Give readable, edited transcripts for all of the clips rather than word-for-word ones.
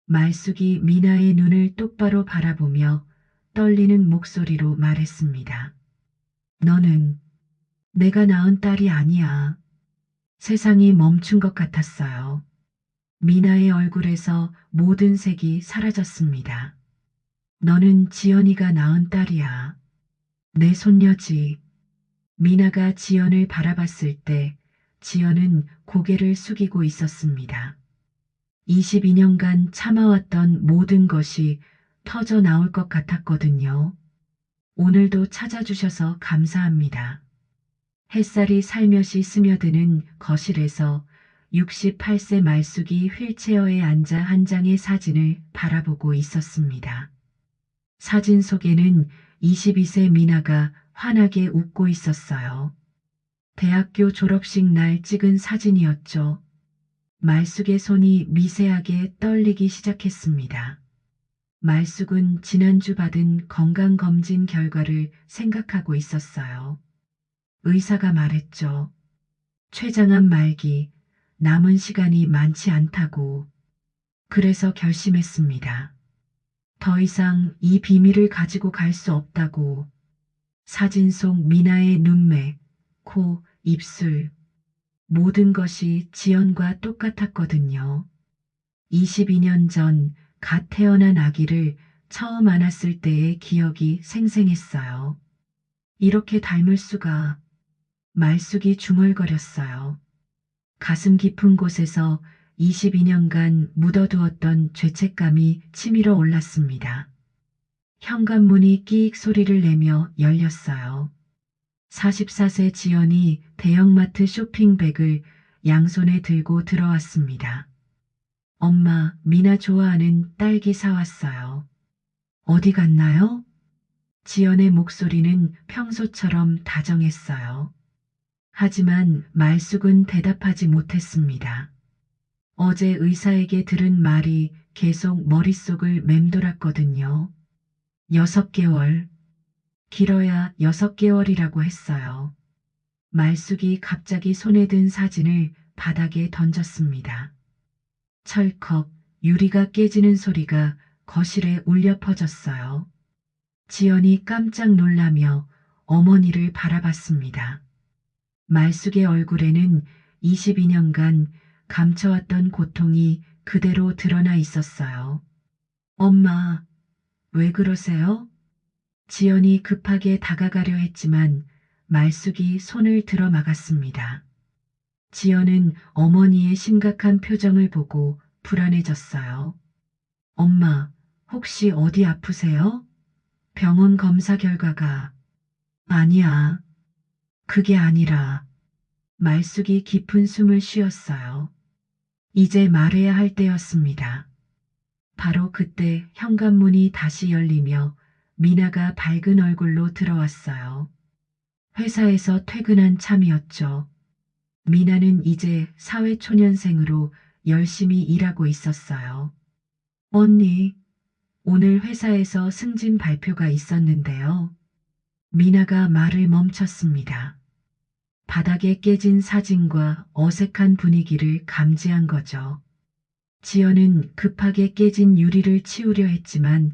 말숙이 미나의 눈을 똑바로 바라보며 떨리는 목소리로 말했습니다. 너는 내가 낳은 딸이 아니야. 세상이 멈춘 것 같았어요. 미나의 얼굴에서 모든 색이 사라졌습니다. 너는 지연이가 낳은 딸이야. 내 손녀지. 미나가 지연을 바라봤을 때 지연은 고개를 숙이고 있었습니다. 22년간 참아왔던 모든 것이 터져 나올 것 같았거든요. 오늘도 찾아주셔서 감사합니다. 햇살이 살며시 스며드는 거실에서 68세 말숙이 휠체어에 앉아 한 장의 사진을 바라보고 있었습니다. 사진 속에는 22세 미나가 환하게 웃고 있었어요. 대학교 졸업식 날 찍은 사진이었죠. 말숙의 손이 미세하게 떨리기 시작했습니다. 말숙은 지난주 받은 건강검진 결과를 생각하고 있었어요. 의사가 말했죠. 췌장암 말기, 남은 시간이 많지 않다고. 그래서 결심했습니다. 더 이상 이 비밀을 가지고 갈 수 없다고. 사진 속 미나의 눈매, 코, 입술, 모든 것이 지연과 똑같았거든요. 22년 전 갓 태어난 아기를 처음 안았을 때의 기억이 생생했어요. 이렇게 닮을 수가. 말숙이 중얼거렸어요. 가슴 깊은 곳에서 22년간 묻어두었던 죄책감이 치밀어 올랐습니다. 현관문이 끼익 소리를 내며 열렸어요. 44세 지연이 대형마트 쇼핑백을 양손에 들고 들어왔습니다. 엄마, 미나 좋아하는 딸기 사왔어요. 어디 갔나요? 지연의 목소리는 평소처럼 다정했어요. 하지만 말숙은 대답하지 못했습니다. 어제 의사에게 들은 말이 계속 머릿속을 맴돌았거든요. 6개월. 길어야 6개월이라고 했어요. 말숙이 갑자기 손에 든 사진을 바닥에 던졌습니다. 철컥 유리가 깨지는 소리가 거실에 울려 퍼졌어요. 지연이 깜짝 놀라며 어머니를 바라봤습니다. 말숙의 얼굴에는 22년간 감춰왔던 고통이 그대로 드러나 있었어요. 엄마, 왜 그러세요? 지연이 급하게 다가가려 했지만 말숙이 손을 들어 막았습니다. 지연은 어머니의 심각한 표정을 보고 불안해졌어요. 엄마, 혹시 어디 아프세요? 병원 검사 결과가. 아니야. 그게 아니라. 말숙이 깊은 숨을 쉬었어요. 이제 말해야 할 때였습니다. 바로 그때 현관문이 다시 열리며 미나가 밝은 얼굴로 들어왔어요. 회사에서 퇴근한 참이었죠. 미나는 이제 사회초년생으로 열심히 일하고 있었어요. 언니, 오늘 회사에서 승진 발표가 있었는데요. 미나가 말을 멈췄습니다. 바닥에 깨진 사진과 어색한 분위기를 감지한 거죠. 지연은 급하게 깨진 유리를 치우려 했지만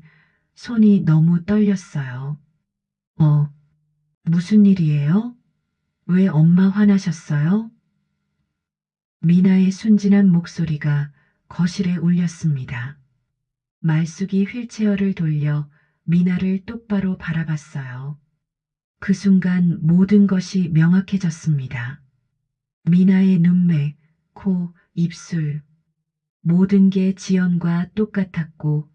손이 너무 떨렸어요. 무슨 일이에요? 왜 엄마 화나셨어요? 미나의 순진한 목소리가 거실에 울렸습니다. 말숙이 휠체어를 돌려 미나를 똑바로 바라봤어요. 그 순간 모든 것이 명확해졌습니다. 미나의 눈매, 코, 입술, 모든 게 지연과 똑같았고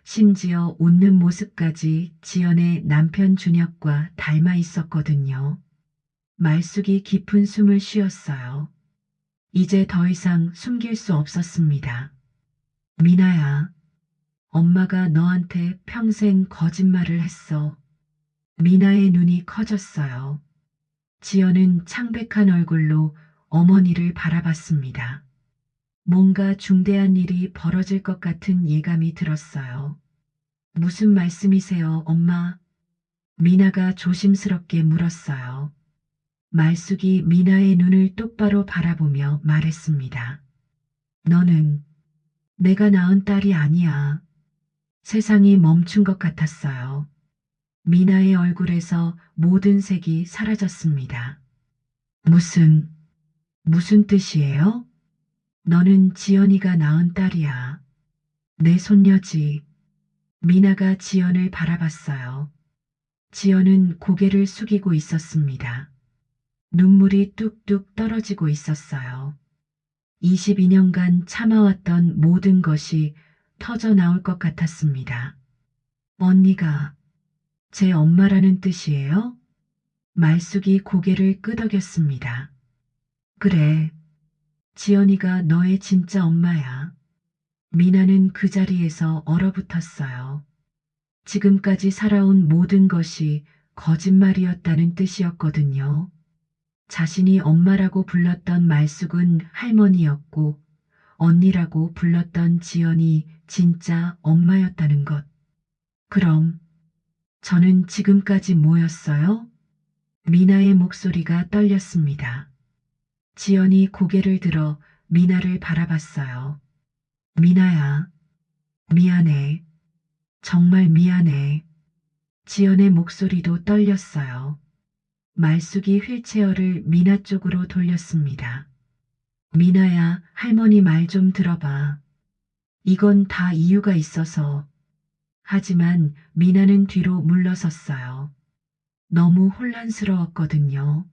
심지어 웃는 모습까지 지연의 남편 준혁과 닮아 있었거든요. 말숙이 깊은 숨을 쉬었어요. 이제 더 이상 숨길 수 없었습니다. 미나야, 엄마가 너한테 평생 거짓말을 했어. 미나의 눈이 커졌어요. 지연은 창백한 얼굴로 어머니를 바라봤습니다. 뭔가 중대한 일이 벌어질 것 같은 예감이 들었어요. 무슨 말씀이세요, 엄마? 미나가 조심스럽게 물었어요. 말숙이 미나의 눈을 똑바로 바라보며 말했습니다. 너는 내가 낳은 딸이 아니야. 세상이 멈춘 것 같았어요. 미나의 얼굴에서 모든 색이 사라졌습니다. 무슨 뜻이에요? 너는 지연이가 낳은 딸이야. 내 손녀지. 미나가 지연을 바라봤어요. 지연은 고개를 숙이고 있었습니다. 눈물이 뚝뚝 떨어지고 있었어요. 22년간 참아왔던 모든 것이 터져 나올 것 같았습니다. 언니가 제 엄마라는 뜻이에요? 말숙이 고개를 끄덕였습니다. 그래, 지연이가 너의 진짜 엄마야. 미나는 그 자리에서 얼어붙었어요. 지금까지 살아온 모든 것이 거짓말이었다는 뜻이었거든요. 자신이 엄마라고 불렀던 말숙은 할머니였고 언니라고 불렀던 지연이 진짜 엄마였다는 것. 그럼 저는 지금까지 뭐였어요? 미나의 목소리가 떨렸습니다. 지연이 고개를 들어 미나를 바라봤어요. 미나야, 미안해. 정말 미안해. 지연의 목소리도 떨렸어요. 말숙이 휠체어를 미나 쪽으로 돌렸습니다. 미나야, 할머니 말 좀 들어봐. 이건 다 이유가 있어서. 하지만 미나는 뒤로 물러섰어요. 너무 혼란스러웠거든요.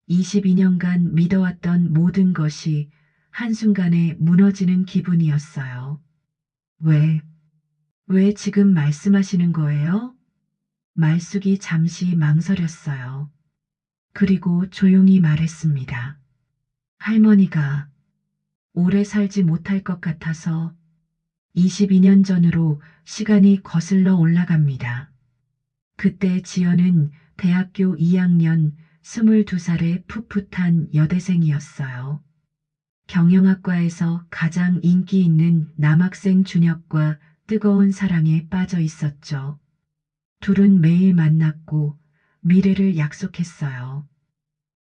22년간 믿어왔던 모든 것이 한순간에 무너지는 기분이었어요. 왜 지금 말씀하시는 거예요? 말숙이 잠시 망설였어요. 그리고 조용히 말했습니다. 할머니가 오래 살지 못할 것 같아서 22년 전으로 시간이 거슬러 올라갑니다. 그때 지연은 대학교 2학년 22살의 풋풋한 여대생이었어요. 경영학과에서 가장 인기 있는 남학생 준혁과 뜨거운 사랑에 빠져 있었죠. 둘은 매일 만났고 미래를 약속했어요.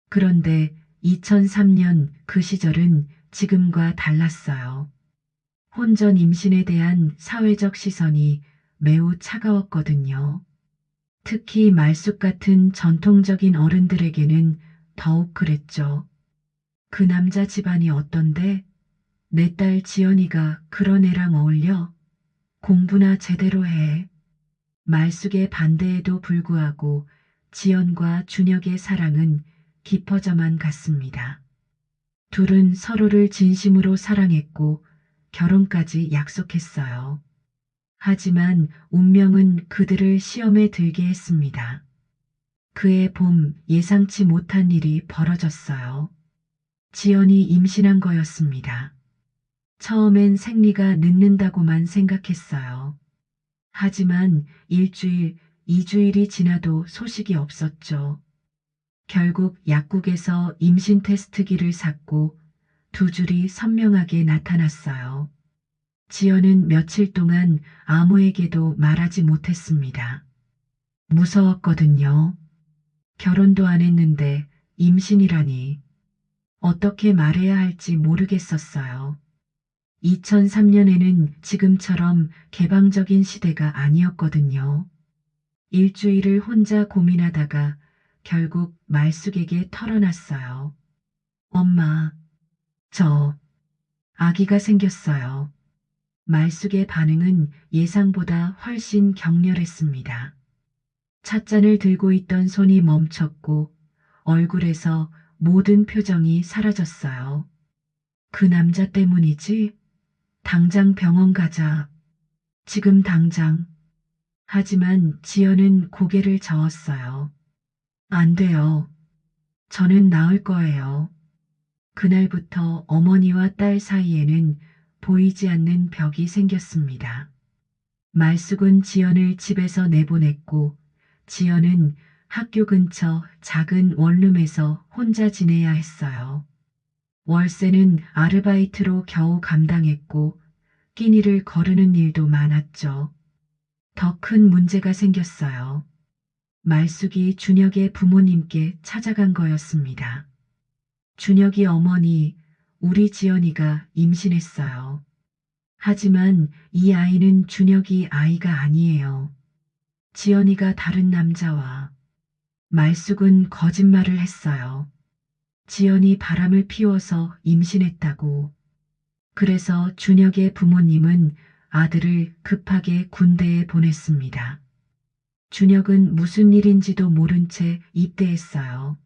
그런데 2003년 그 시절은 지금과 달랐어요. 혼전 임신에 대한 사회적 시선이 매우 차가웠거든요. 특히 말숙 같은 전통적인 어른들에게는 더욱 그랬죠. 그 남자 집안이 어떤데? 내 딸 지연이가 그런 애랑 어울려? 공부나 제대로 해. 말숙의 반대에도 불구하고 지연과 준혁의 사랑은 깊어져만 갔습니다. 둘은 서로를 진심으로 사랑했고 결혼까지 약속했어요. 하지만 운명은 그들을 시험에 들게 했습니다. 그해 봄 예상치 못한 일이 벌어졌어요. 지연이 임신한 거였습니다. 처음엔 생리가 늦는다고만 생각했어요. 하지만 일주일, 2주일이 지나도 소식이 없었죠. 결국 약국에서 임신 테스트기를 샀고 두 줄이 선명하게 나타났어요. 지연은 며칠 동안 아무에게도 말하지 못했습니다. 무서웠거든요. 결혼도 안 했는데 임신이라니. 어떻게 말해야 할지 모르겠었어요. 2003년에는 지금처럼 개방적인 시대가 아니었거든요. 일주일을 혼자 고민하다가 결국 말숙에게 털어놨어요. 엄마, 저 아기가 생겼어요. 말숙의 반응은 예상보다 훨씬 격렬했습니다. 찻잔을 들고 있던 손이 멈췄고 얼굴에서 모든 표정이 사라졌어요. 그 남자 때문이지? 당장 병원 가자. 지금 당장. 하지만 지연은 고개를 저었어요. 안 돼요. 저는 나을 거예요. 그날부터 어머니와 딸 사이에는 보이지 않는 벽이 생겼습니다. 말숙은 지연을 집에서 내보냈고 지연은 학교 근처 작은 원룸에서 혼자 지내야 했어요. 월세는 아르바이트로 겨우 감당했고 끼니를 거르는 일도 많았죠. 더 큰 문제가 생겼어요. 말숙이 준혁의 부모님께 찾아간 거였습니다. 준혁이 어머니, 우리 지연이가 임신했어요. 하지만 이 아이는 준혁이 아이가 아니에요. 지연이가 다른 남자와. 말숙은 거짓말을 했어요. 지연이 바람을 피워서 임신했다고. 그래서 준혁의 부모님은 아들을 급하게 군대에 보냈습니다. 준혁은 무슨 일인지도 모른 채 입대했어요.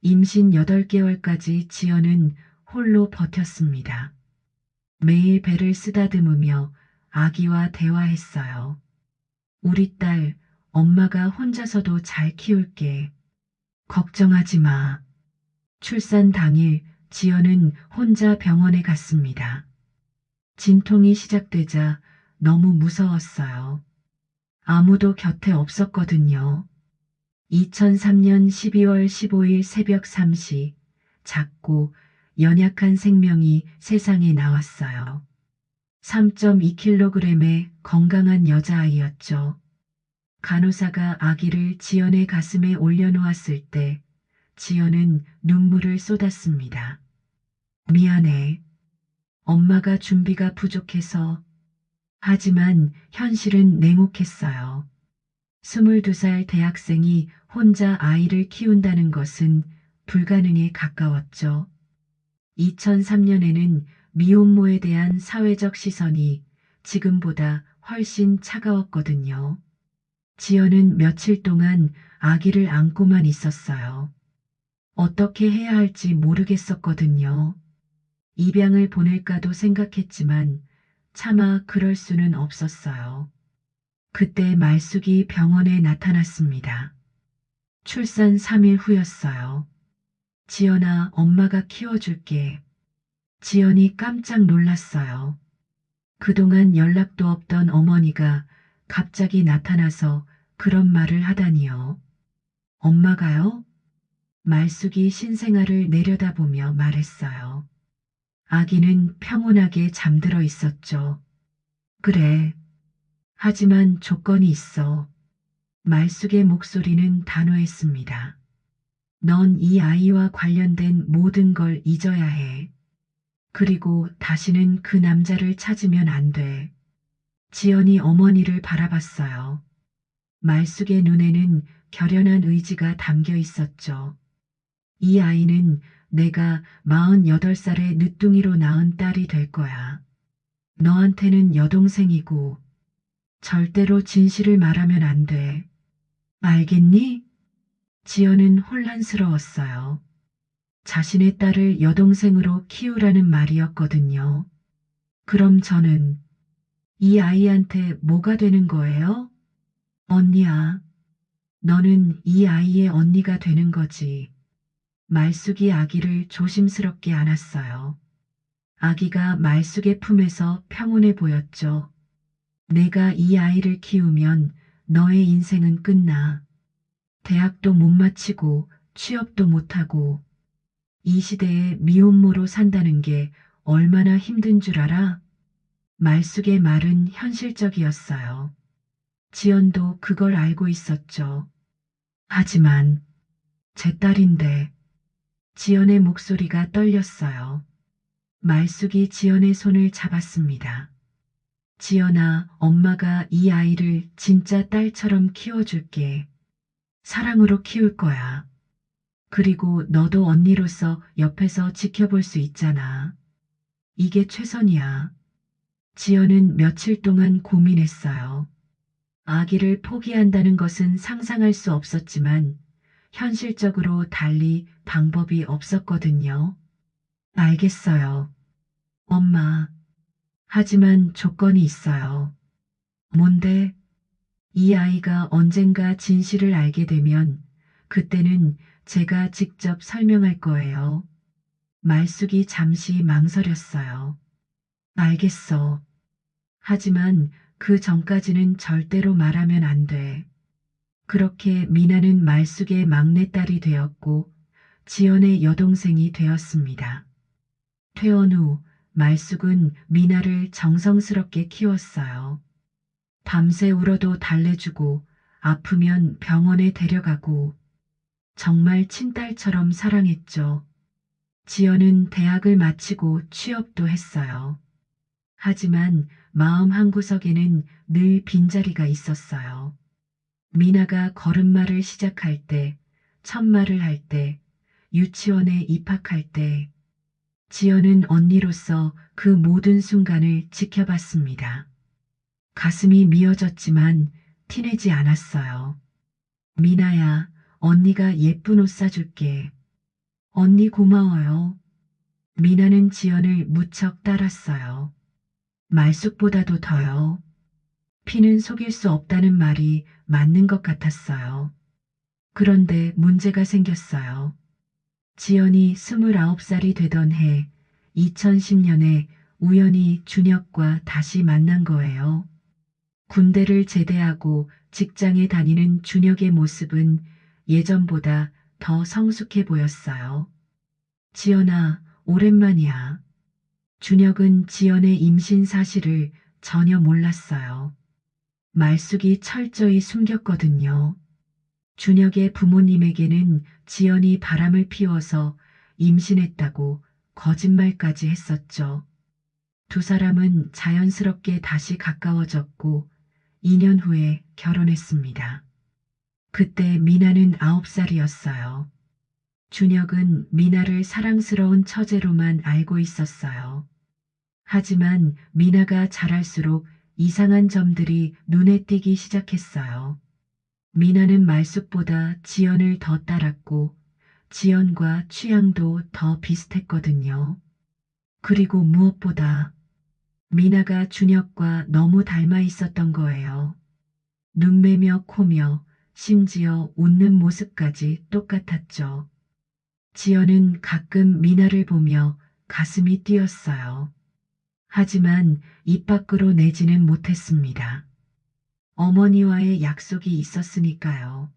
임신 8개월까지 지연은 홀로 버텼습니다. 매일 배를 쓰다듬으며 아기와 대화했어요. 우리 딸, 엄마가 혼자서도 잘 키울게. 걱정하지 마. 출산 당일 지연은 혼자 병원에 갔습니다. 진통이 시작되자 너무 무서웠어요. 아무도 곁에 없었거든요. 2003년 12월 15일 새벽 3시 작고 연약한 생명이 세상에 나왔어요. 3.2kg의 건강한 여자아이였죠. 간호사가 아기를 지연의 가슴에 올려놓았을 때 지연은 눈물을 쏟았습니다. 미안해. 엄마가 준비가 부족해서. 하지만 현실은 냉혹했어요. 22살 대학생이 혼자 아이를 키운다는 것은 불가능에 가까웠죠. 2003년에는 미혼모에 대한 사회적 시선이 지금보다 훨씬 차가웠거든요. 지연은 며칠 동안 아기를 안고만 있었어요. 어떻게 해야 할지 모르겠었거든요. 입양을 보낼까도 생각했지만 차마 그럴 수는 없었어요. 그때 말숙이 병원에 나타났습니다. 출산 3일 후였어요. 지연아, 엄마가 키워줄게. 지연이 깜짝 놀랐어요. 그동안 연락도 없던 어머니가 갑자기 나타나서 그런 말을 하다니요. 엄마가요? 말숙이 신생아를 내려다보며 말했어요. 아기는 평온하게 잠들어 있었죠. 그래. 하지만 조건이 있어. 말숙의 목소리는 단호했습니다. 넌 이 아이와 관련된 모든 걸 잊어야 해. 그리고 다시는 그 남자를 찾으면 안 돼. 지연이 어머니를 바라봤어요. 말숙의 눈에는 결연한 의지가 담겨 있었죠. 이 아이는 내가 48살의 늦둥이로 낳은 딸이 될 거야. 너한테는 여동생이고 절대로 진실을 말하면 안 돼. 알겠니? 지연은 혼란스러웠어요. 자신의 딸을 여동생으로 키우라는 말이었거든요. 그럼 저는 이 아이한테 뭐가 되는 거예요? 언니야. 너는 이 아이의 언니가 되는 거지. 말숙이 아기를 조심스럽게 안았어요. 아기가 말숙의 품에서 평온해 보였죠. 내가 이 아이를 키우면 너의 인생은 끝나. 대학도 못 마치고 취업도 못하고 이 시대에 미혼모로 산다는 게 얼마나 힘든 줄 알아? 말숙의 말은 현실적이었어요. 지연도 그걸 알고 있었죠. 하지만 제 딸인데 지연의 목소리가 떨렸어요. 말숙이 지연의 손을 잡았습니다. 지연아, 엄마가 이 아이를 진짜 딸처럼 키워줄게. 사랑으로 키울 거야. 그리고 너도 언니로서 옆에서 지켜볼 수 있잖아. 이게 최선이야. 지연은 며칠 동안 고민했어요. 아기를 포기한다는 것은 상상할 수 없었지만 현실적으로 달리 방법이 없었거든요. 알겠어요. 엄마. 하지만 조건이 있어요. 뭔데? 이 아이가 언젠가 진실을 알게 되면 그때는 제가 직접 설명할 거예요. 말숙이 잠시 망설였어요. 알겠어. 하지만 그 전까지는 절대로 말하면 안 돼. 그렇게 미나는 말숙의 막내딸이 되었고 지연의 여동생이 되었습니다. 퇴원 후 말숙은 미나를 정성스럽게 키웠어요. 밤새 울어도 달래주고 아프면 병원에 데려가고 정말 친딸처럼 사랑했죠. 지연은 대학을 마치고 취업도 했어요. 하지만 마음 한구석에는 늘 빈자리가 있었어요. 미나가 걸음마를 시작할 때, 첫말을 할 때, 유치원에 입학할 때, 지연은 언니로서 그 모든 순간을 지켜봤습니다. 가슴이 미어졌지만 티내지 않았어요. 미나야, 언니가 예쁜 옷 사줄게. 언니 고마워요. 미나는 지연을 무척 따랐어요. 말숙보다도 더요. 피는 속일 수 없다는 말이 맞는 것 같았어요. 그런데 문제가 생겼어요. 지연이 29살이 되던 해 2010년에 우연히 준혁과 다시 만난 거예요. 군대를 제대하고 직장에 다니는 준혁의 모습은 예전보다 더 성숙해 보였어요. 지연아, 오랜만이야. 준혁은 지연의 임신 사실을 전혀 몰랐어요. 말숙이 철저히 숨겼거든요. 준혁의 부모님에게는 지연이 바람을 피워서 임신했다고 거짓말까지 했었죠. 두 사람은 자연스럽게 다시 가까워졌고 2년 후에 결혼했습니다. 그때 미나는 9살이었어요. 준혁은 미나를 사랑스러운 처제로만 알고 있었어요. 하지만 미나가 자랄수록 이상한 점들이 눈에 띄기 시작했어요. 미나는 말숙보다 지연을 더 따랐고 지연과 취향도 더 비슷했거든요. 그리고 무엇보다 미나가 준혁과 너무 닮아 있었던 거예요. 눈매며 코며 심지어 웃는 모습까지 똑같았죠. 지연은 가끔 미나를 보며 가슴이 뛰었어요. 하지만 입 밖으로 내지는 못했습니다. 어머니와의 약속이 있었으니까요.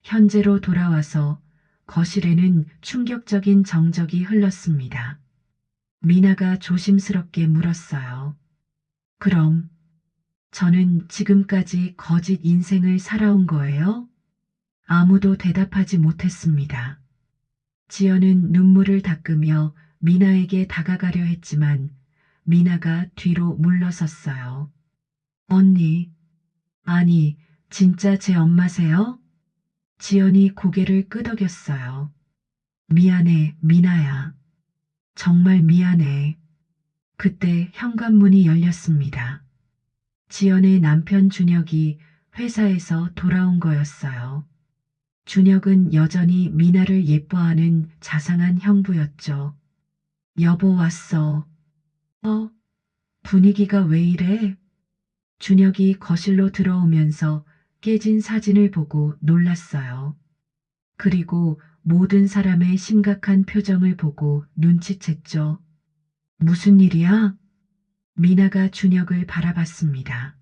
현재로 돌아와서 거실에는 충격적인 정적이 흘렀습니다. 미나가 조심스럽게 물었어요. 그럼 저는 지금까지 거짓 인생을 살아온 거예요? 아무도 대답하지 못했습니다. 지연은 눈물을 닦으며 미나에게 다가가려 했지만 미나가 뒤로 물러섰어요. 언니, 아니, 진짜 제 엄마세요? 지연이 고개를 끄덕였어요. 미안해, 미나야. 정말 미안해. 그때 현관문이 열렸습니다. 지연의 남편 준혁이 회사에서 돌아온 거였어요. 준혁은 여전히 미나를 예뻐하는 자상한 형부였죠. 여보 왔어. 분위기가 왜 이래? 준혁이 거실로 들어오면서 깨진 사진을 보고 놀랐어요. 그리고 모든 사람의 심각한 표정을 보고 눈치챘죠. 무슨 일이야? 미나가 준혁을 바라봤습니다.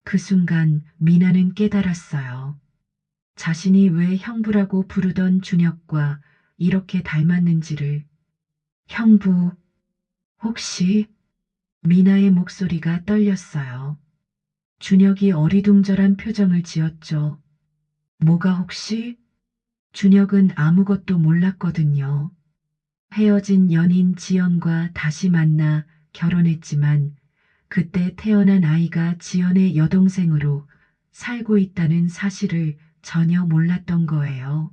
그 순간 미나는 깨달았어요. 자신이 왜 형부라고 부르던 준혁과 이렇게 닮았는지를. 형부, 혹시? 미나의 목소리가 떨렸어요. 준혁이 어리둥절한 표정을 지었죠. 뭐가 혹시? 준혁은 아무것도 몰랐거든요. 헤어진 연인 지연과 다시 만나 결혼했지만 그때 태어난 아이가 지연의 여동생으로 살고 있다는 사실을 전혀 몰랐던 거예요.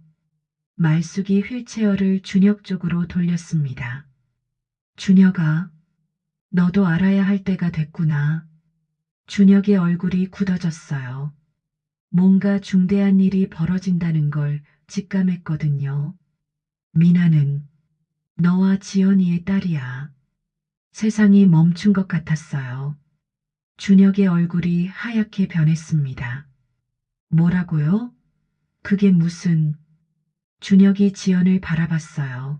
말숙이 휠체어를 준혁 쪽으로 돌렸습니다. 준혁아, 너도 알아야 할 때가 됐구나. 준혁의 얼굴이 굳어졌어요. 뭔가 중대한 일이 벌어진다는 걸 직감했거든요. 미나는 너와 지연이의 딸이야. 세상이 멈춘 것 같았어요. 준혁의 얼굴이 하얗게 변했습니다. 뭐라고요? 그게 무슨... 준혁이 지연을 바라봤어요.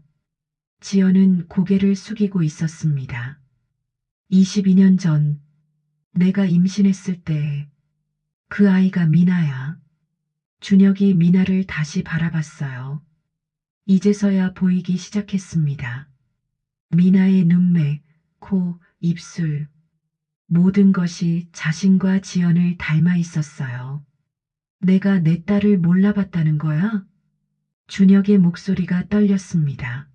지연은 고개를 숙이고 있었습니다. 22년 전 내가 임신했을 때 그 아이가 미나야. 준혁이 미나를 다시 바라봤어요. 이제서야 보이기 시작했습니다. 미나의 눈매, 코, 입술, 모든 것이 자신과 지연을 닮아 있었어요. 내가 내 딸을 몰라봤다는 거야? 준혁의 목소리가 떨렸습니다.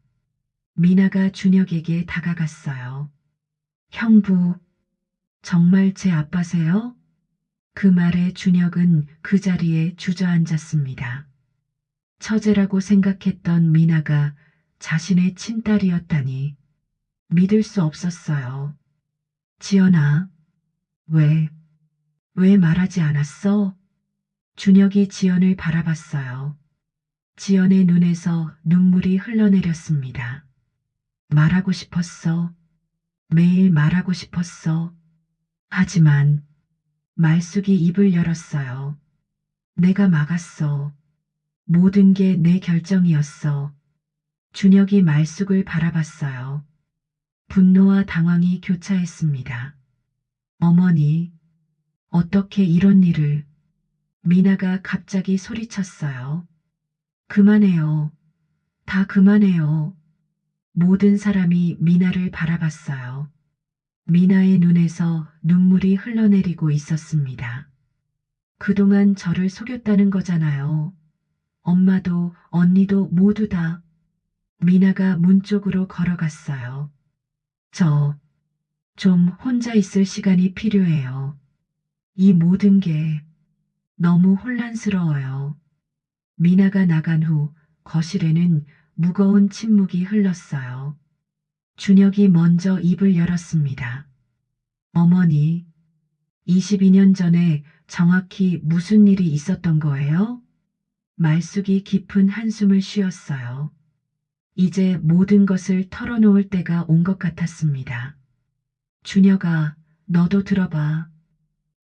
미나가 준혁에게 다가갔어요. 형부, 정말 제 아빠세요? 그 말에 준혁은 그 자리에 주저앉았습니다. 처제라고 생각했던 미나가 자신의 친딸이었다니 믿을 수 없었어요. 지연아, 왜, 왜 말하지 않았어? 준혁이 지연을 바라봤어요. 지연의 눈에서 눈물이 흘러내렸습니다. 말하고 싶었어. 매일 말하고 싶었어. 하지만 말숙이 입을 열었어요. 내가 막았어. 모든 게 내 결정이었어. 준혁이 말숙을 바라봤어요. 분노와 당황이 교차했습니다. 어머니, 어떻게 이런 일을... 미나가 갑자기 소리쳤어요. 그만해요. 다 그만해요. 모든 사람이 미나를 바라봤어요. 미나의 눈에서 눈물이 흘러내리고 있었습니다. 그동안 저를 속였다는 거잖아요. 엄마도 언니도 모두 다. 미나가 문 쪽으로 걸어갔어요. 저, 좀 혼자 있을 시간이 필요해요. 이 모든 게 너무 혼란스러워요. 미나가 나간 후 거실에는 무거운 침묵이 흘렀어요. 준혁이 먼저 입을 열었습니다. 어머니, 22년 전에 정확히 무슨 일이 있었던 거예요? 말숙이 깊은 한숨을 쉬었어요. 이제 모든 것을 털어놓을 때가 온 것 같았습니다. 준혁아, 너도 들어봐.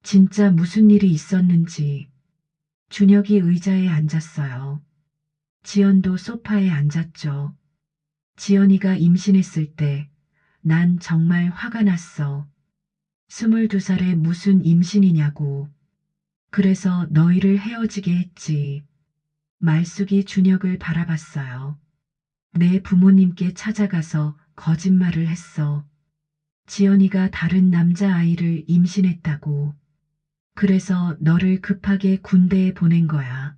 진짜 무슨 일이 있었는지. 준혁이 의자에 앉았어요. 지연도 소파에 앉았죠. 지연이가 임신했을 때 난 정말 화가 났어. 22살에 무슨 임신이냐고. 그래서 너희를 헤어지게 했지. 말숙이 준혁을 바라봤어요. 내 부모님께 찾아가서 거짓말을 했어. 지연이가 다른 남자아이를 임신했다고. 그래서 너를 급하게 군대에 보낸 거야.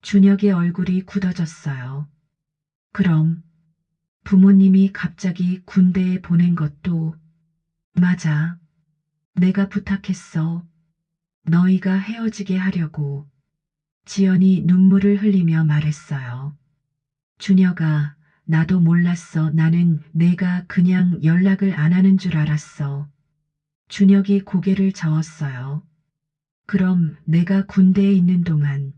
준혁의 얼굴이 굳어졌어요. 그럼 부모님이 갑자기 군대에 보낸 것도 맞아. 내가 부탁했어. 너희가 헤어지게 하려고. 지연이 눈물을 흘리며 말했어요. 준혁아, 나도 몰랐어. 나는 내가 그냥 연락을 안 하는 줄 알았어. 준혁이 고개를 저었어요. 그럼 내가 군대에 있는 동안,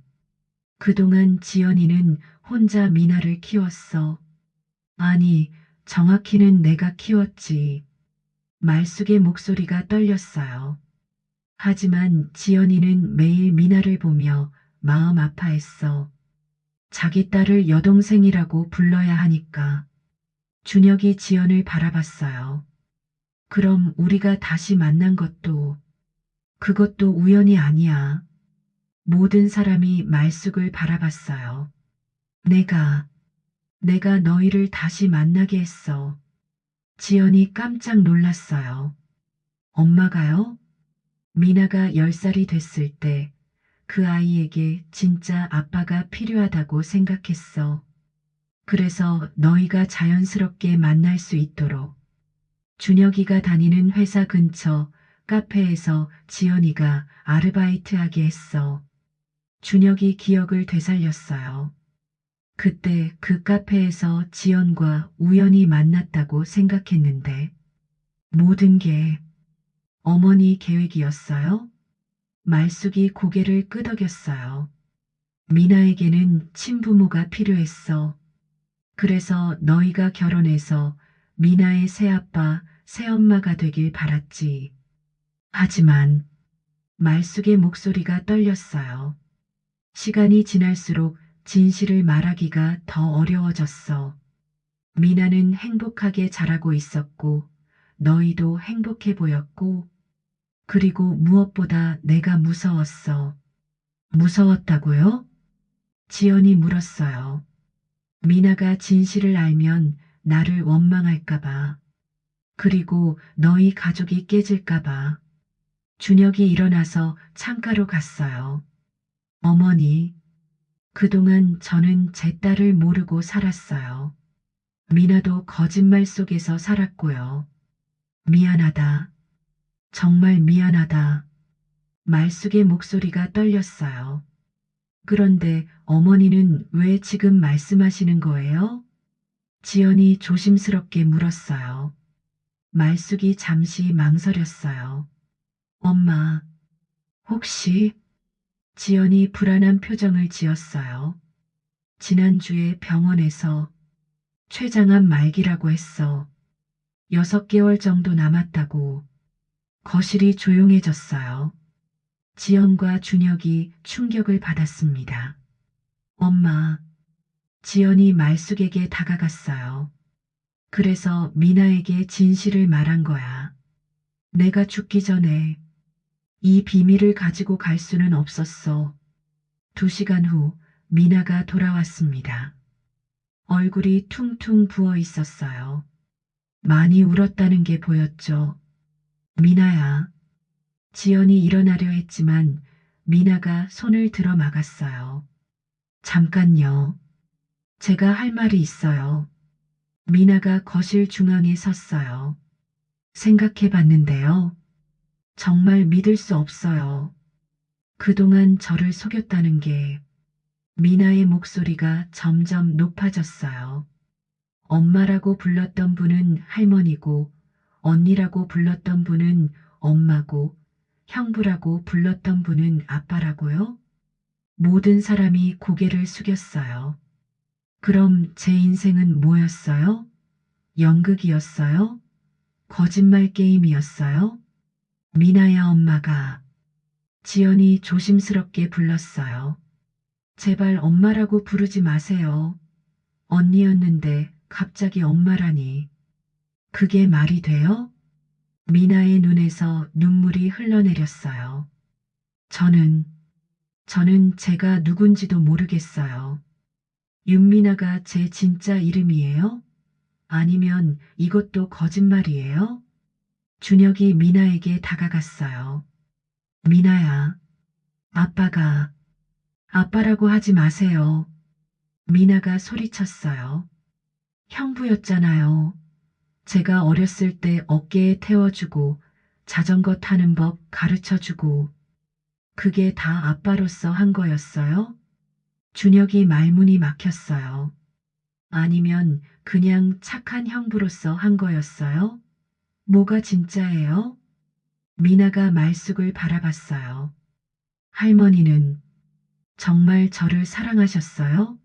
그동안 지연이는 혼자 미나를 키웠어. 아니, 정확히는 내가 키웠지. 말숙의 목소리가 떨렸어요. 하지만 지연이는 매일 미나를 보며 마음 아파했어. 자기 딸을 여동생이라고 불러야 하니까. 준혁이 지연을 바라봤어요. 그럼 우리가 다시 만난 것도, 그것도 우연이 아니야. 모든 사람이 말숙을 바라봤어요. 내가 너희를 다시 만나게 했어. 지연이 깜짝 놀랐어요. 엄마가요? 미나가 10살이 됐을 때 그 아이에게 진짜 아빠가 필요하다고 생각했어. 그래서 너희가 자연스럽게 만날 수 있도록 준혁이가 다니는 회사 근처 카페에서 지연이가 아르바이트하게 했어. 준혁이 기억을 되살렸어요. 그때 그 카페에서 지연과 우연히 만났다고 생각했는데 모든 게 어머니 계획이었어요? 말숙이 고개를 끄덕였어요. 미나에게는 친부모가 필요했어. 그래서 너희가 결혼해서 미나의 새아빠, 새엄마가 되길 바랐지. 하지만 말숙의 목소리가 떨렸어요. 시간이 지날수록 진실을 말하기가 더 어려워졌어. 미나는 행복하게 자라고 있었고 너희도 행복해 보였고 그리고 무엇보다 내가 무서웠어. 무서웠다고요? 지연이 물었어요. 미나가 진실을 알면 나를 원망할까봐. 그리고 너희 가족이 깨질까봐. 준혁이 일어나서 창가로 갔어요. 어머니, 그동안 저는 제 딸을 모르고 살았어요. 미나도 거짓말 속에서 살았고요. 미안하다. 정말 미안하다. 말숙의 목소리가 떨렸어요. 그런데 어머니는 왜 지금 말씀하시는 거예요? 지연이 조심스럽게 물었어요. 말숙이 잠시 망설였어요. 엄마, 혹시? 지연이 불안한 표정을 지었어요. 지난주에 병원에서 췌장암 말기라고 했어. 6개월 정도 남았다고. 거실이 조용해졌어요. 지연과 준혁이 충격을 받았습니다. 엄마, 지연이 말숙에게 다가갔어요. 그래서 미나에게 진실을 말한 거야. 내가 죽기 전에 이 비밀을 가지고 갈 수는 없었어. 2시간 후 미나가 돌아왔습니다. 얼굴이 퉁퉁 부어 있었어요. 많이 울었다는 게 보였죠. 미나야. 지연이 일어나려 했지만 미나가 손을 들어 막았어요. 잠깐요. 제가 할 말이 있어요. 미나가 거실 중앙에 섰어요. 생각해 봤는데요. 정말 믿을 수 없어요. 그동안 저를 속였다는 게. 미나의 목소리가 점점 높아졌어요. 엄마라고 불렀던 분은 할머니고, 언니라고 불렀던 분은 엄마고, 형부라고 불렀던 분은 아빠라고요? 모든 사람이 고개를 숙였어요. 그럼 제 인생은 뭐였어요? 연극이었어요? 거짓말 게임이었어요? 미나야 엄마가. 지연이 조심스럽게 불렀어요. 제발 엄마라고 부르지 마세요. 언니였는데 갑자기 엄마라니. 그게 말이 돼요? 미나의 눈에서 눈물이 흘러내렸어요. 저는 제가 누군지도 모르겠어요. 윤미나가 제 진짜 이름이에요? 아니면 이것도 거짓말이에요? 준혁이 미나에게 다가갔어요. 미나야, 아빠가, 아빠라고 하지 마세요. 미나가 소리쳤어요. 형부였잖아요. 제가 어렸을 때 어깨에 태워주고 자전거 타는 법 가르쳐주고 그게 다 아빠로서 한 거였어요? 준혁이 말문이 막혔어요. 아니면 그냥 착한 형부로서 한 거였어요? 뭐가 진짜예요? 미나가 말숙을 바라봤어요. 할머니는 정말 저를 사랑하셨어요?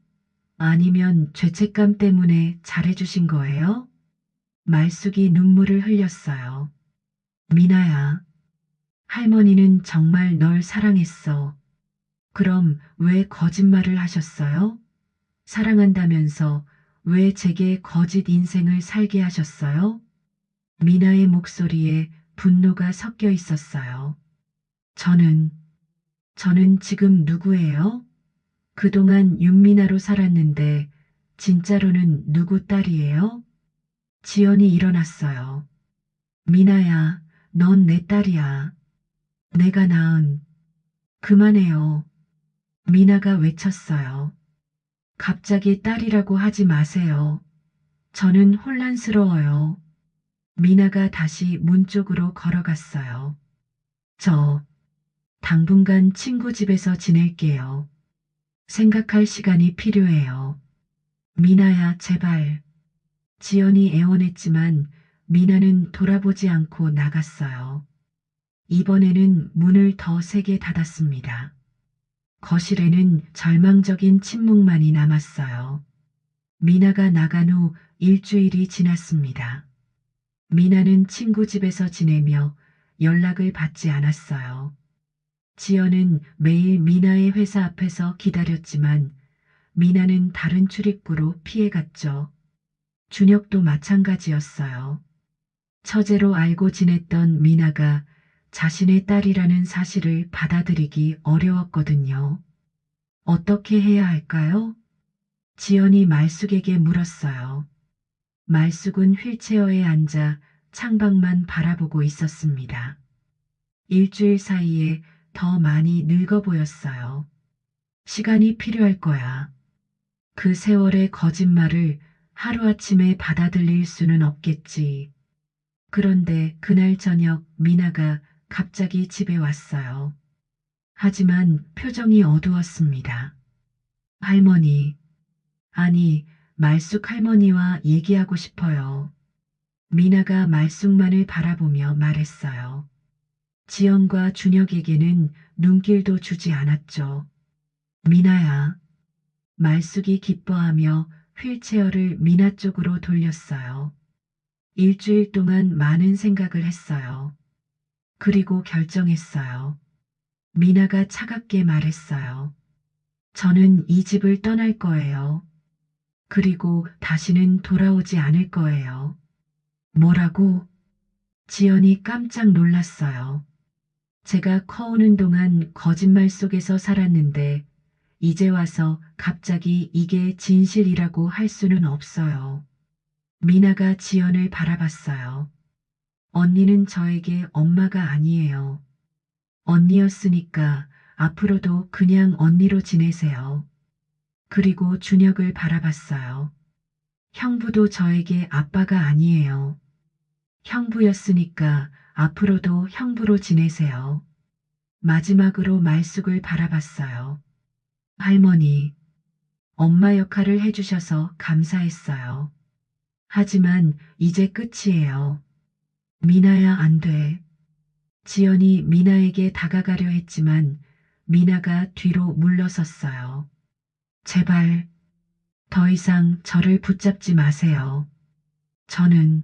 아니면 죄책감 때문에 잘해주신 거예요? 말숙이 눈물을 흘렸어요. 미나야, 할머니는 정말 널 사랑했어. 그럼 왜 거짓말을 하셨어요? 사랑한다면서 왜 제게 거짓 인생을 살게 하셨어요? 미나의 목소리에 분노가 섞여 있었어요. 저는, 저는 지금 누구예요? 그동안 윤미나로 살았는데 진짜로는 누구 딸이에요? 지연이 일어났어요. 미나야, 넌 내 딸이야. 내가 낳은. 그만해요. 미나가 외쳤어요. 갑자기 딸이라고 하지 마세요. 저는 혼란스러워요. 미나가 다시 문 쪽으로 걸어갔어요. 저, 당분간 친구 집에서 지낼게요. 생각할 시간이 필요해요. 미나야, 제발. 지연이 애원했지만 미나는 돌아보지 않고 나갔어요. 이번에는 문을 더 세게 닫았습니다. 거실에는 절망적인 침묵만이 남았어요. 미나가 나간 후 일주일이 지났습니다. 미나는 친구 집에서 지내며 연락을 받지 않았어요. 지연은 매일 미나의 회사 앞에서 기다렸지만 미나는 다른 출입구로 피해갔죠. 준혁도 마찬가지였어요. 처제로 알고 지냈던 미나가 자신의 딸이라는 사실을 받아들이기 어려웠거든요. 어떻게 해야 할까요? 지연이 말숙에게 물었어요. 말숙은 휠체어에 앉아 창밖만 바라보고 있었습니다. 일주일 사이에 더 많이 늙어 보였어요. 시간이 필요할 거야. 그 세월의 거짓말을 하루아침에 받아들일 수는 없겠지. 그런데 그날 저녁 미나가 갑자기 집에 왔어요. 하지만 표정이 어두웠습니다. 할머니, 아니, 말숙 할머니와 얘기하고 싶어요. 미나가 말숙만을 바라보며 말했어요. 지연과 준혁에게는 눈길도 주지 않았죠. 미나야. 말숙이 기뻐하며 휠체어를 미나 쪽으로 돌렸어요. 일주일 동안 많은 생각을 했어요. 그리고 결정했어요. 미나가 차갑게 말했어요. 저는 이 집을 떠날 거예요. 그리고 다시는 돌아오지 않을 거예요. 뭐라고? 지연이 깜짝 놀랐어요. 제가 커오는 동안 거짓말 속에서 살았는데 이제 와서 갑자기 이게 진실이라고 할 수는 없어요. 미나가 지연을 바라봤어요. 언니는 저에게 엄마가 아니에요. 언니였으니까 앞으로도 그냥 언니로 지내세요. 그리고 준혁을 바라봤어요. 형부도 저에게 아빠가 아니에요. 형부였으니까 앞으로도 형부로 지내세요. 마지막으로 말숙을 바라봤어요. 할머니, 엄마 역할을 해주셔서 감사했어요. 하지만 이제 끝이에요. 미나야 안 돼. 지연이 미나에게 다가가려 했지만 미나가 뒤로 물러섰어요. 제발 더 이상 저를 붙잡지 마세요. 저는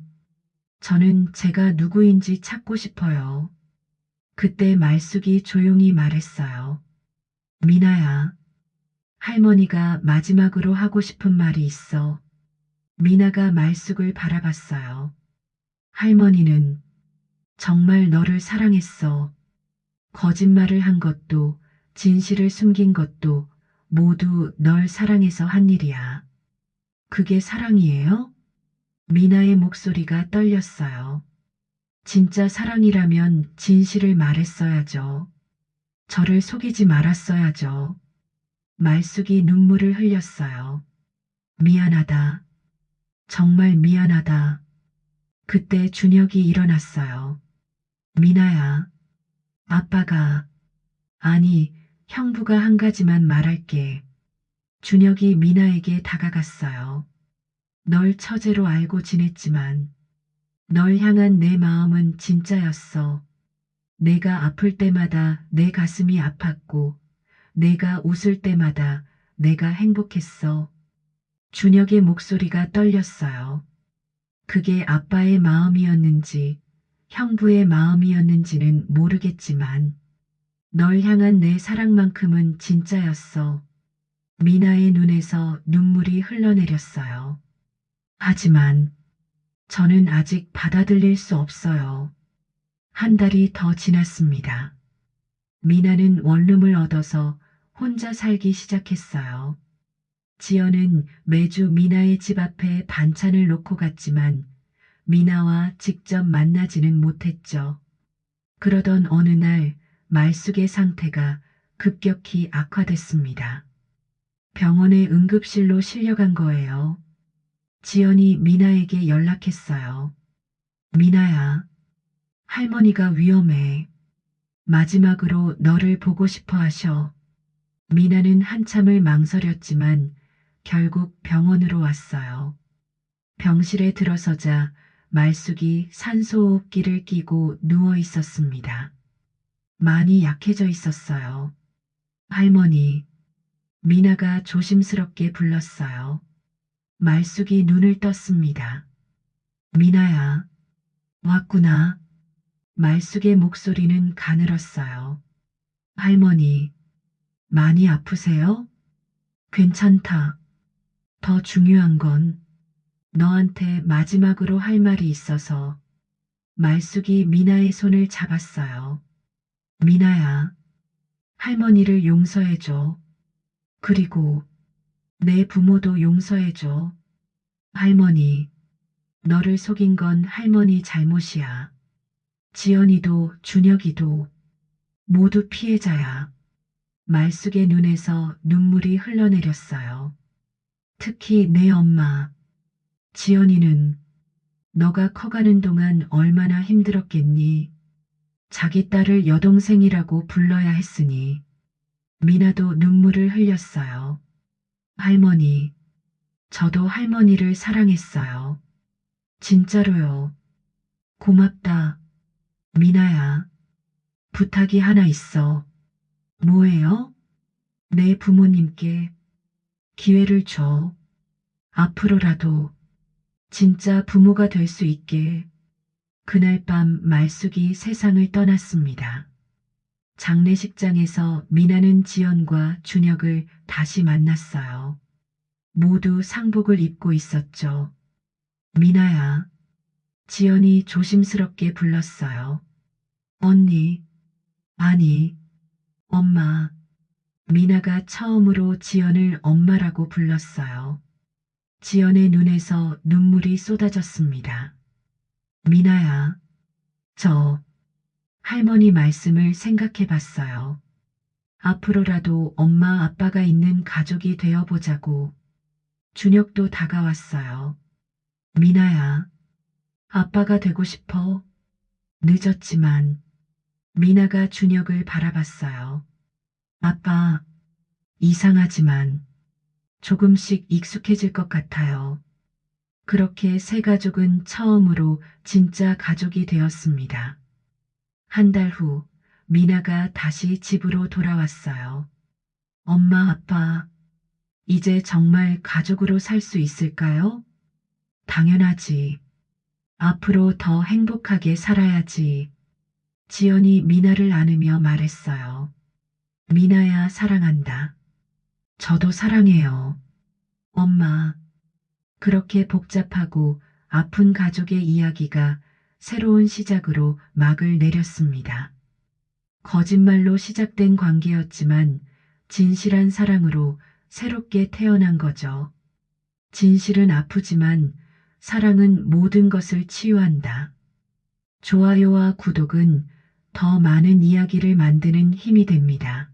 제가 누구인지 찾고 싶어요. 그때 말숙이 조용히 말했어요. 미나야, 할머니가 마지막으로 하고 싶은 말이 있어. 미나가 말숙을 바라봤어요. 할머니는 정말 너를 사랑했어. 거짓말을 한 것도, 진실을 숨긴 것도 모두 널 사랑해서 한 일이야. 그게 사랑이에요? 미나의 목소리가 떨렸어요. 진짜 사랑이라면 진실을 말했어야죠. 저를 속이지 말았어야죠. 말숙이 눈물을 흘렸어요. 미안하다. 정말 미안하다. 그때 준혁이 일어났어요. 미나야, 아빠가, 아니, 형부가 한 가지만 말할게. 준혁이 미나에게 다가갔어요. 널 처제로 알고 지냈지만, 널 향한 내 마음은 진짜였어. 내가 아플 때마다 내 가슴이 아팠고, 내가 웃을 때마다 내가 행복했어. 준혁의 목소리가 떨렸어요. 그게 아빠의 마음이었는지, 형부의 마음이었는지는 모르겠지만, 널 향한 내 사랑만큼은 진짜였어. 미나의 눈에서 눈물이 흘러내렸어요. 하지만 저는 아직 받아들일 수 없어요. 한 달이 더 지났습니다. 미나는 원룸을 얻어서 혼자 살기 시작했어요. 지연은 매주 미나의 집 앞에 반찬을 놓고 갔지만 미나와 직접 만나지는 못했죠. 그러던 어느 날 말숙의 상태가 급격히 악화됐습니다. 병원에 응급실로 실려간 거예요. 지연이 미나에게 연락했어요. 미나야, 할머니가 위험해. 마지막으로 너를 보고 싶어 하셔. 미나는 한참을 망설였지만 결국 병원으로 왔어요. 병실에 들어서자 말숙이 산소호흡기를 끼고 누워 있었습니다. 많이 약해져 있었어요. 할머니, 미나가 조심스럽게 불렀어요. 말숙이 눈을 떴습니다. 미나야, 왔구나. 말숙의 목소리는 가늘었어요. 할머니, 많이 아프세요? 괜찮다. 더 중요한 건 너한테 마지막으로 할 말이 있어서. 말숙이 미나의 손을 잡았어요. 미나야, 할머니를 용서해줘. 그리고 내 부모도 용서해줘. 할머니, 너를 속인 건 할머니 잘못이야. 지연이도 준혁이도 모두 피해자야. 말숙의 눈에서 눈물이 흘러내렸어요. 특히 내 엄마, 지연이는 너가 커가는 동안 얼마나 힘들었겠니? 자기 딸을 여동생이라고 불러야 했으니. 미나도 눈물을 흘렸어요. 할머니, 저도 할머니를 사랑했어요. 진짜로요. 고맙다. 미나야, 부탁이 하나 있어. 뭐예요? 내 부모님께 기회를 줘. 앞으로라도 진짜 부모가 될 수 있게. 그날 밤 말숙이 세상을 떠났습니다. 장례식장에서 미나는 지연과 준혁을 다시 만났어요. 모두 상복을 입고 있었죠. 미나야, 지연이 조심스럽게 불렀어요. 언니, 아니, 엄마. 미나가 처음으로 지연을 엄마라고 불렀어요. 지연의 눈에서 눈물이 쏟아졌습니다. 미나야, 저 할머니 말씀을 생각해 봤어요. 앞으로라도 엄마 아빠가 있는 가족이 되어 보자고. 준혁도 다가왔어요. 미나야, 아빠가 되고 싶어. 늦었지만 미나가 준혁을 바라봤어요. 아빠, 이상하지만 조금씩 익숙해질 것 같아요. 그렇게 세 가족은 처음으로 진짜 가족이 되었습니다. 한 달 후, 미나가 다시 집으로 돌아왔어요. 엄마, 아빠, 이제 정말 가족으로 살 수 있을까요? 당연하지. 앞으로 더 행복하게 살아야지. 지연이 미나를 안으며 말했어요. 미나야, 사랑한다. 저도 사랑해요. 엄마, 그렇게 복잡하고 아픈 가족의 이야기가 새로운 시작으로 막을 내렸습니다. 거짓말로 시작된 관계였지만 진실한 사랑으로 새롭게 태어난 거죠. 진실은 아프지만 사랑은 모든 것을 치유한다. 좋아요와 구독은 더 많은 이야기를 만드는 힘이 됩니다.